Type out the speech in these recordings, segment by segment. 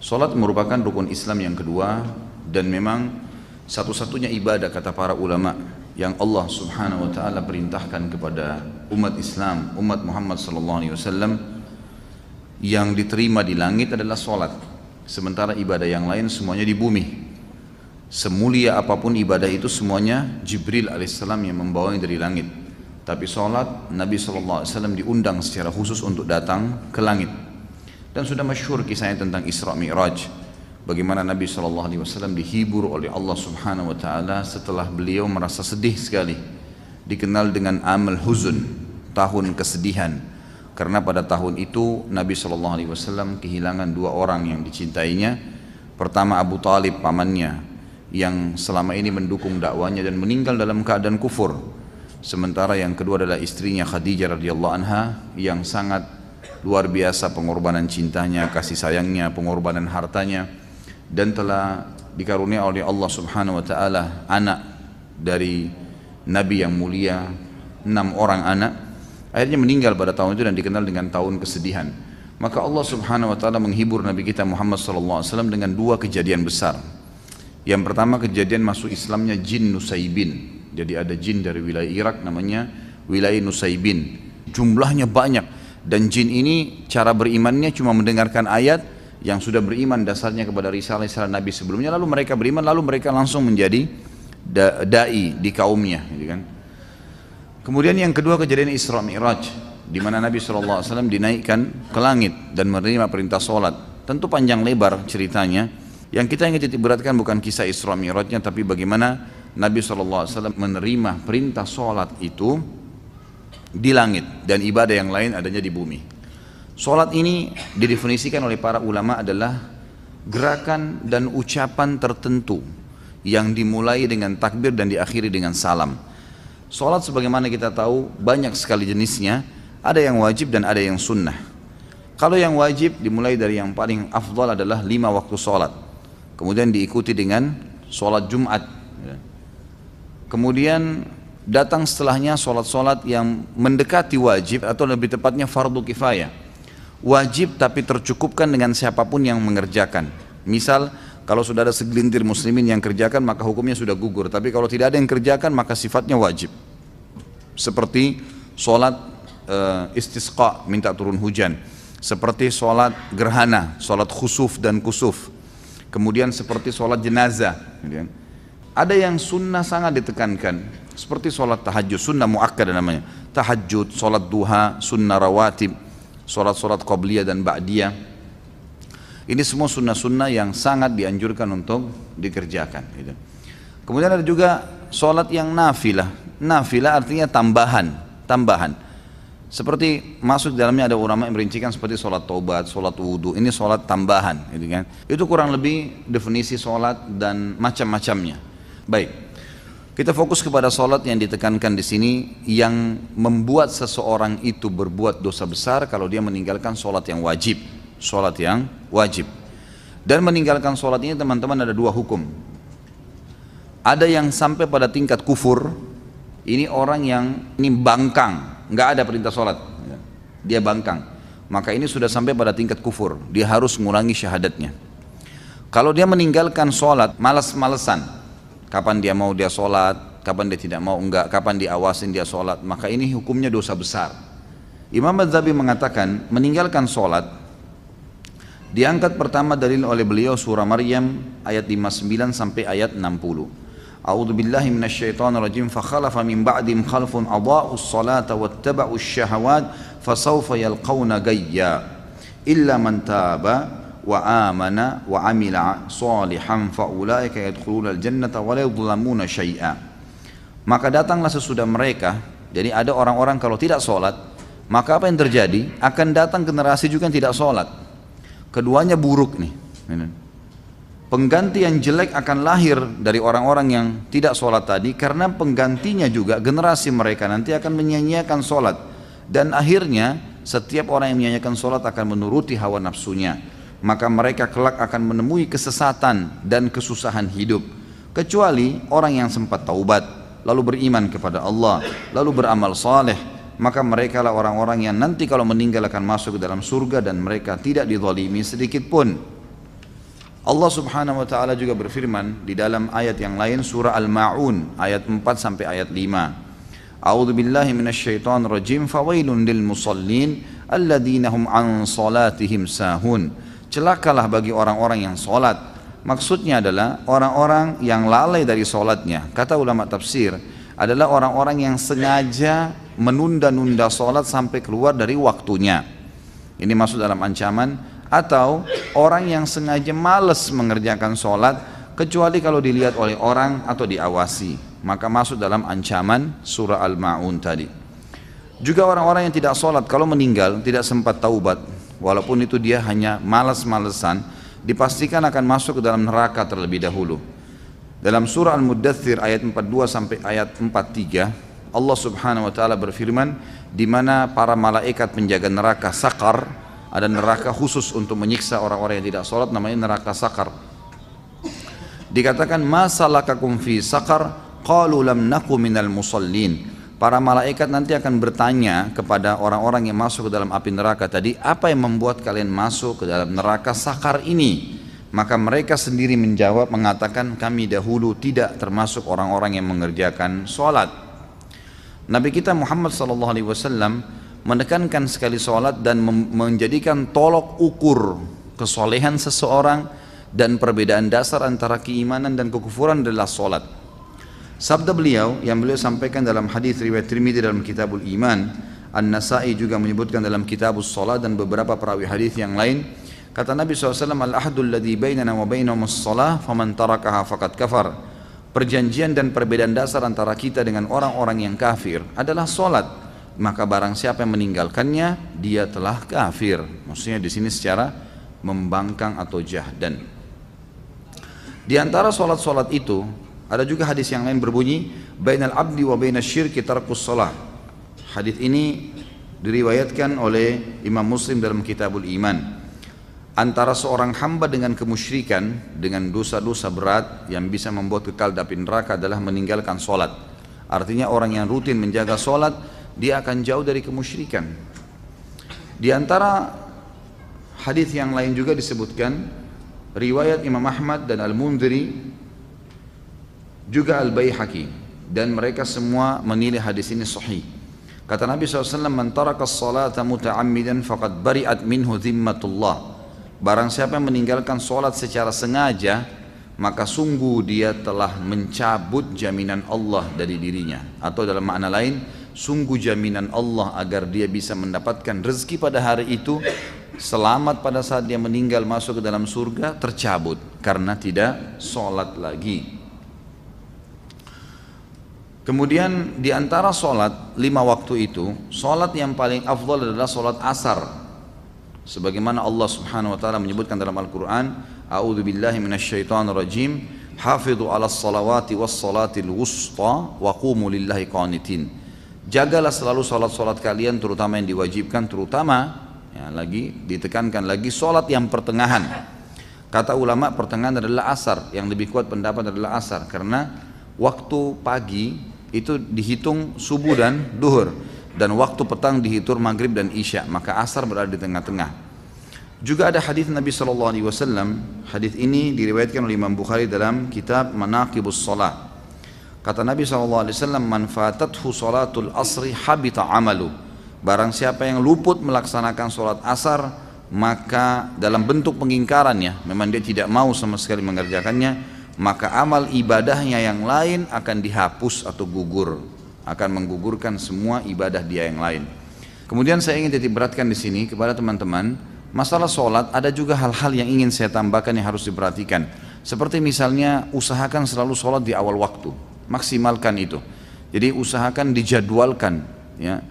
Salat merupakan rukun Islam yang kedua dan memang satu-satunya ibadah kata para ulama yang Allah Subhanahu wa taala perintahkan kepada umat Islam, umat Muhammad sallallahu alaihi wasallam yang diterima di langit adalah salat. Sementara ibadah yang lain semuanya di bumi. Semulia apapun ibadah itu semuanya Jibril alaihissalam yang membawanya dari langit. Tapi salat Nabi sallallahu alaihi wasallam diundang secara khusus untuk datang ke langit. Dan sudah masyhur kisahnya tentang Isra Mi'raj, bagaimana Nabi SAW dihibur oleh Allah Subhanahu Wa Taala setelah beliau merasa sedih sekali, dikenal dengan amal huzun, tahun kesedihan, karena pada tahun itu Nabi SAW kehilangan dua orang yang dicintainya. Pertama Abu Talib pamannya yang selama ini mendukung dakwanya dan meninggal dalam keadaan kufur, sementara yang kedua adalah istrinya Khadijah radhiyallahu anha yang sangat luar biasa pengorbanan cintanya, kasih sayangnya, pengorbanan hartanya, dan telah dikarunia oleh Allah Subhanahu wa taala anak dari Nabi yang mulia, 6 orang anak. Akhirnya meninggal pada tahun itu dan dikenal dengan tahun kesedihan. Maka Allah Subhanahu wa taala menghibur Nabi kita Muhammad sallallahu alaihi wasallam dengan dua kejadian besar. Yang pertama kejadian masuk Islamnya jin Nusaybin. Jadi ada jin dari wilayah Irak namanya wilayah Nusaybin. Jumlahnya banyak. Dan jin ini cara berimannya cuma mendengarkan ayat yang sudah beriman dasarnya kepada risalah-risalah Nabi sebelumnya, lalu mereka beriman, lalu mereka langsung menjadi da'i di kaumnya, gitu kan. Kemudian yang kedua kejadian Isra Mi'raj, di mana Nabi SAW dinaikkan ke langit dan menerima perintah sholat. Tentu panjang lebar ceritanya. Yang kita ingin titik beratkan bukan kisah Isra Mi'rajnya, tapi bagaimana Nabi SAW menerima perintah sholat itu di langit dan ibadah yang lain adanya di bumi. Salat ini didefinisikan oleh para ulama adalah gerakan dan ucapan tertentu yang dimulai dengan takbir dan diakhiri dengan salam. Salat sebagaimana kita tahu banyak sekali jenisnya, ada yang wajib dan ada yang sunnah. Kalau yang wajib dimulai dari yang paling afdal adalah 5 waktu salat, kemudian diikuti dengan salat Jumat, kemudian datang setelahnya solat-solat yang mendekati wajib atau lebih tepatnya fardu kifayah. Wajib tapi tercukupkan dengan siapapun yang mengerjakan. Misal kalau sudah ada segelintir muslimin yang kerjakan maka hukumnya sudah gugur. Tapi kalau tidak ada yang kerjakan maka sifatnya wajib. Seperti solat istisqa, minta turun hujan. Seperti solat gerhana, solat khusuf dan kusuf. Kemudian seperti solat jenazah. Ada yang sunnah sangat ditekankan, seperti sholat tahajud, sunnah mu'akkad namanya, tahajud, sholat duha, sunnah rawatib, sholat-sholat qabliyah dan ba'diyah. Ini semua sunnah-sunnah yang sangat dianjurkan untuk dikerjakan. Kemudian ada juga sholat yang nafilah. Nafilah artinya tambahan. Seperti masuk dalamnya ada ulama yang merincikan seperti sholat taubat, sholat wudu. Ini sholat tambahan. Itu kurang lebih definisi sholat dan macam-macamnya. Baik. Kita fokus kepada sholat yang ditekankan di sini yang membuat seseorang itu berbuat dosa besar kalau dia meninggalkan sholat yang wajib. Sholat yang wajib. Dan meninggalkan sholat ini teman-teman ada dua hukum. Ada yang sampai pada tingkat kufur. Ini orang yang ini bangkang, nggak ada perintah sholat. Dia bangkang. Maka ini sudah sampai pada tingkat kufur. Dia harus mengurangi syahadatnya. Kalau dia meninggalkan sholat malas-malesan, kapan dia mau dia sholat, kapan dia tidak mau enggak, kapan diawasin dia sholat, maka ini hukumnya dosa besar. Imam Adz-Dzahabi mengatakan meninggalkan sholat diangkat pertama dalil oleh beliau surah Maryam ayat 59 sampai ayat 60. A'udzu billahi minasyaitonir rajim, fa khalafa min ba'dihim khalfun adha'us salata wattaba'us syahawat fasawfa yalqawna gayya illa man taba wa amana wa amila salihan fa ulaika yadkhuluna al-jannata wa la yudhlamuna syai'a. Maka datanglah sesudah mereka, jadi ada orang-orang kalau tidak sholat, maka apa yang terjadi? Akan datang generasi juga yang tidak sholat. Keduanya buruk nih. Pengganti yang jelek akan lahir dari orang-orang yang tidak sholat tadi, karena penggantinya juga generasi mereka nanti akan menyia-nyiakan sholat. Dan akhirnya setiap orang yang menyia-nyiakan sholat akan menuruti hawa nafsunya. Maka mereka kelak akan menemui kesesatan dan kesusahan hidup, kecuali orang yang sempat taubat lalu beriman kepada Allah lalu beramal saleh, maka mereka lah orang-orang yang nanti kalau meninggal akan masuk ke dalam surga dan mereka tidak dizalimi sedikit pun. Allah Subhanahu wa taala juga berfirman di dalam ayat yang lain surah Al-Maun ayat 4 sampai ayat 5. A'udzu billahi minasyaitonir rajim fawailun lil musallin alladzina hum an salatihim sahun. Celakalah bagi orang-orang yang salat. Maksudnya adalah orang-orang yang lalai dari salatnya. Kata ulama tafsir adalah orang-orang yang sengaja menunda-nunda salat sampai keluar dari waktunya. Ini masuk dalam ancaman. Atau orang yang sengaja malas mengerjakan sholat kecuali kalau dilihat oleh orang atau diawasi, maka masuk dalam ancaman surah Al-Ma'un tadi. Juga orang-orang yang tidak sholat kalau meninggal tidak sempat taubat, walaupun itu dia hanya malas-malesan, dipastikan akan masuk ke dalam neraka terlebih dahulu. Dalam surah Al-Muddathir ayat 42 sampai ayat 43 Allah Subhanahu wa taala berfirman di mana para malaikat penjaga neraka Sakar, ada neraka khusus untuk menyiksa orang-orang yang tidak sholat, namanya neraka Sakar. Dikatakan masalakakum fi Sakar qalu lam naku minal musallin. Para malaikat nanti akan bertanya kepada orang-orang yang masuk ke dalam api neraka tadi, apa yang membuat kalian masuk ke dalam neraka Sakar ini? Maka mereka sendiri menjawab mengatakan kami dahulu tidak termasuk orang-orang yang mengerjakan sholat. Nabi kita Muhammad SAW menekankan sekali sholat dan menjadikan tolok ukur kesolehan seseorang dan perbedaan dasar antara keimanan dan kekufuran adalah sholat. Sabda beliau yang beliau sampaikan dalam hadis riwayat Tirmidzi dalam Kitabul Iman, An-Nasa'i juga menyebutkan dalam Kitabus Shalah dan beberapa perawi hadis yang lain. Kata Nabi SAW, Al-ahdul ladhi bainana wa bainahumus shalah faman tarakaha faqad kafar. Perjanjian dan perbedaan dasar antara kita dengan orang-orang yang kafir adalah sholat. Maka barang siapa yang meninggalkannya, dia telah kafir. Maksudnya di sini secara membangkang atau jahdan. Di antara sholat-sholat itu, ada juga hadis yang lain berbunyi, Bainal abdi wa bainal syirki tarkus sholah. Hadis ini diriwayatkan oleh Imam Muslim dalam Kitabul Iman. Antara seorang hamba dengan kemusyrikan, dengan dosa-dosa berat yang bisa membuat kekal di api neraka adalah meninggalkan sholat. Artinya orang yang rutin menjaga sholat, dia akan jauh dari kemusyrikan. Di antara hadis yang lain juga disebutkan riwayat Imam Ahmad dan Al-Mundhiri juga Al-Baihaqi, dan mereka semua menilai hadis ini sahih. Kata Nabi SAW, man taraka as-salata muta'ammidan faqad bari'at minhu dhimmatullah. Barang siapa yang meninggalkan salat secara sengaja, maka sungguh dia telah mencabut jaminan Allah dari dirinya. Atau dalam makna lain, sungguh jaminan Allah agar dia bisa mendapatkan rezeki pada hari itu, selamat pada saat dia meninggal masuk ke dalam surga, tercabut karena tidak sholat lagi. Kemudian di antara sholat 5 waktu itu, sholat yang paling afdal adalah sholat asar. Sebagaimana Allah Subhanahu wa taala menyebutkan dalam Al-Qur'an, A'udzu billahi minasyaitonir rajim, hafidhu 'alas salawati was salatil wusta wa qumu lillahi qanitin. Jagalah selalu salat-salat kalian terutama yang diwajibkan, terutama ya, lagi ditekankan lagi salat yang pertengahan. Kata ulama pertengahan adalah asar, yang lebih kuat pendapat adalah asar karena waktu pagi itu dihitung subuh dan duhur, dan waktu petang dihitung maghrib dan isya, maka asar berada di tengah-tengah. Juga ada hadis Nabi SAW, hadis ini diriwayatkan oleh Imam Bukhari dalam kitab Manaqibus Shalah. Kata Nabi SAW, man fatathu salatul asri habita amalu. Barang siapa yang luput melaksanakan sholat asar, maka dalam bentuk pengingkarannya, memang dia tidak mau sama sekali mengerjakannya, maka amal ibadahnya yang lain akan dihapus atau gugur, akan menggugurkan semua ibadah dia yang lain. Kemudian saya ingin titik beratkan di sini kepada teman-teman, masalah sholat ada juga hal-hal yang ingin saya tambahkan yang harus diperhatikan. Seperti misalnya usahakan selalu sholat di awal waktu, maksimalkan itu. Jadi usahakan dijadwalkan, ya.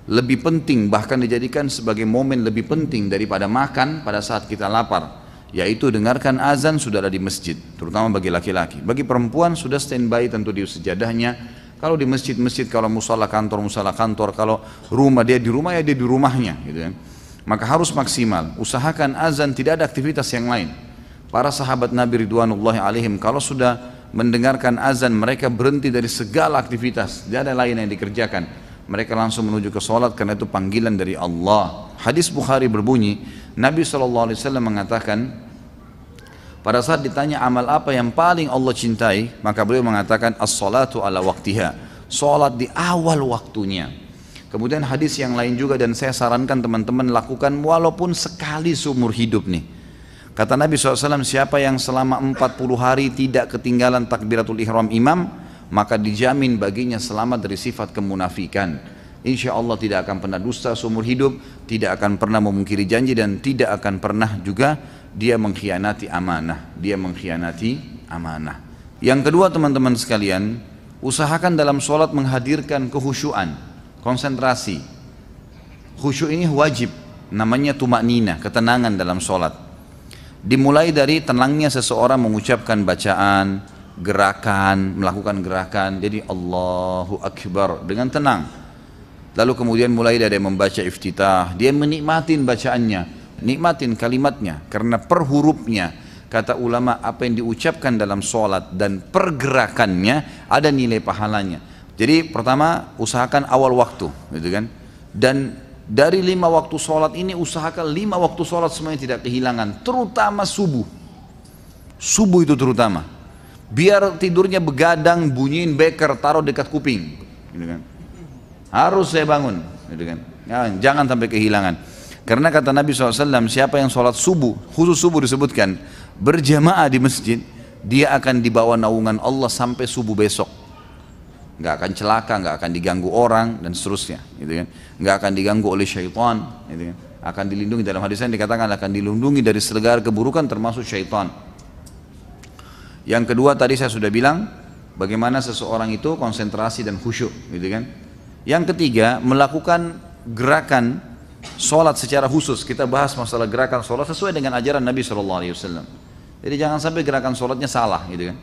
Lebih penting, bahkan dijadikan sebagai momen lebih penting daripada makan pada saat kita lapar, yaitu dengarkan azan sudah ada di masjid, terutama bagi laki-laki. Bagi perempuan sudah standby tentu di sejadahnya. Kalau di masjid-masjid, kalau musala kantor, kalau rumah dia di rumah ya dia di rumahnya, gitu kan. Maka harus maksimal. Usahakan azan, tidak ada aktivitas yang lain. Para sahabat Nabi Ridwanullahi alaihim kalau sudah mendengarkan azan mereka berhenti dari segala aktivitas, tidak ada lain yang dikerjakan. Mereka langsung menuju ke sholat karena itu panggilan dari Allah. Hadis Bukhari berbunyi, Nabi SAW mengatakan, Pada saat ditanya amal apa yang paling Allah cintai, maka beliau mengatakan as-salatu ala waktiha, salat di awal waktunya. Kemudian hadis yang lain juga, dan saya sarankan teman-teman lakukan walaupun sekali seumur hidup nih. Kata Nabi SAW, siapa yang selama 40 hari tidak ketinggalan takbiratul ihram imam, maka dijamin baginya selamat dari sifat kemunafikan. Insya Allah tidak akan pernah dusta seumur hidup, tidak akan pernah memungkiri janji, dan tidak akan pernah juga dia mengkhianati amanah. Yang kedua teman-teman sekalian, usahakan dalam sholat menghadirkan kehusyuan, konsentrasi. Khusyuk ini wajib, namanya tumakninah, ketenangan dalam sholat. Dimulai dari tenangnya seseorang mengucapkan bacaan, gerakan, melakukan gerakan, jadi Allahu Akbar dengan tenang. Lalu kemudian mulai dari membaca iftitah, dia menikmatin bacaannya, nikmatin kalimatnya, karena per hurufnya, kata ulama, apa yang diucapkan dalam sholat dan pergerakannya ada nilai pahalanya. Jadi pertama usahakan awal waktu, gitu kan. Dan dari 5 waktu sholat ini usahakan 5 waktu sholat semuanya tidak kehilangan, terutama subuh. Subuh itu terutama. Biar tidurnya begadang, bunyiin beker, taruh dekat kuping, gitu kan. Harus saya bangun, gitu kan. Jangan sampai kehilangan. Karena kata Nabi SAW, siapa yang sholat subuh, khusus subuh disebutkan, berjamaah di masjid, dia akan dibawa naungan Allah sampai subuh besok. Nggak akan celaka, nggak akan diganggu orang, dan seterusnya. Gitu kan. Nggak akan diganggu oleh syaitan. Gitu kan. Akan dilindungi, dalam hadis yang dikatakan akan dilindungi dari segala keburukan termasuk syaitan. Yang kedua tadi saya sudah bilang, bagaimana seseorang itu konsentrasi dan khusyuk. Gitu kan. Yang ketiga, melakukan gerakan sholat secara khusus. Kita bahas masalah gerakan sholat sesuai dengan ajaran Nabi SAW. Jadi jangan sampai gerakan sholatnya salah, gitu kan.